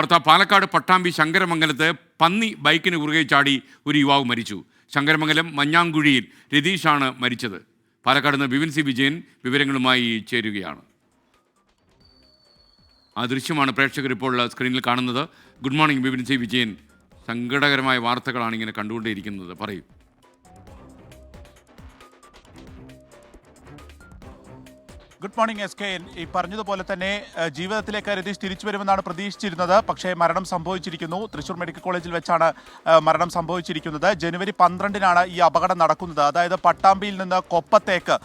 വാർത്ത പാലക്കാട് പട്ടാമ്പി ശങ്കരമംഗലത്ത് പന്നി ബൈക്കിന് കുറുകെ ചാടി ഒരു യുവാവ് മരിച്ചു. ശങ്കരമംഗലം മഞ്ഞാങ്കുഴിയിൽ രതീഷാണ് മരിച്ചത്. പാലക്കാട് നിന്ന് ബിപിൻ സി വിജയൻ വിവരങ്ങളുമായി ചേരുകയാണ്. ആ ദൃശ്യമാണ് പ്രേക്ഷകർ ഇപ്പോൾ സ്ക്രീനിൽ കാണുന്നത്. Good morning Bipin C Vijayan. സങ്കടകരമായ വാർത്തകളാണ് ഇങ്ങനെ കണ്ടുകൊണ്ടേയിരിക്കുന്നത്. പറയൂ. Good morning S K. ഈ പറഞ്ഞതുപോലെ തന്നെ ജീവിതത്തിലേക്ക് രതീഷ് തിരിച്ചു വരുമെന്നാണ് പ്രതീക്ഷിച്ചിരുന്നത്. പക്ഷേ മരണം സംഭവിച്ചിരിക്കുന്നു. തൃശ്ശൂർ മെഡിക്കൽ കോളേജിൽ വെച്ചാണ് മരണം സംഭവിച്ചിരിക്കുന്നത്. ജനുവരി 12-നാണ് ഈ അപകടം നടക്കുന്നത്. അതായത് പട്ടാമ്പിയിൽ നിന്ന് കൊപ്പത്തേക്ക്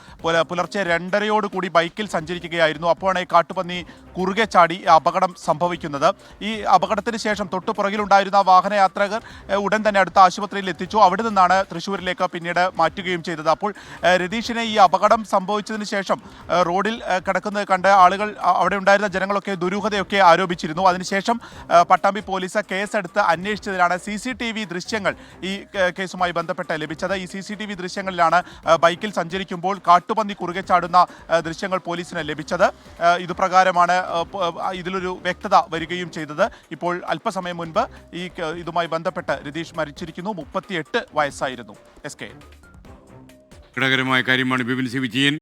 പുലർച്ചെ 2:30 ബൈക്കിൽ സഞ്ചരിക്കുകയായിരുന്നു. അപ്പോഴാണ് ഈ കാട്ടുപന്നി കുറുകെ ചാടി അപകടം സംഭവിക്കുന്നത്. ഈ അപകടത്തിന് ശേഷം തൊട്ടുപുറകിലുണ്ടായിരുന്ന വാഹനയാത്രികർ ഉടൻ തന്നെ അടുത്ത ആശുപത്രിയിൽ എത്തിച്ചു. അവിടെ നിന്നാണ് തൃശ്ശൂരിലേക്ക് പിന്നീട് മാറ്റുകയും ചെയ്തത്. അപ്പോൾ രതീഷിനെ ഈ അപകടം സംഭവിച്ചതിന് ശേഷം റോഡിൽ കിടക്കുന്നത് കണ്ട് ആളുകൾ, അവിടെ ഉണ്ടായിരുന്ന ജനങ്ങളൊക്കെ ദുരൂഹതയൊക്കെ ആരോപിച്ചിരുന്നു. അതിനുശേഷം പട്ടാമ്പി പോലീസ് കേസെടുത്ത് അന്വേഷിച്ചതിലാണ് CCTV ദൃശ്യങ്ങൾ ഈ കേസുമായി ബന്ധപ്പെട്ട് ലഭിച്ചത്. ഈ CCTV ദൃശ്യങ്ങളിലാണ് ബൈക്കിൽ സഞ്ചരിക്കുമ്പോൾ കാട്ടുപന്നി കുറുകെ ചാടുന്ന ദൃശ്യങ്ങൾ പോലീസിന് ലഭിച്ചത്. ഇതുപ്രകാരമാണ് ഇതിലൊരു വ്യക്തത വരികയും ചെയ്തത്. ഇപ്പോൾ അല്പസമയം മുൻപ് ഇതുമായി ബന്ധപ്പെട്ട് രതീഷ് മരിച്ചിരിക്കുന്നു. 38 വയസ്സായിരുന്നു. SK. ഘടകരമായ കാര്യമാണ് ബിപിൻ സി വിജയൻ.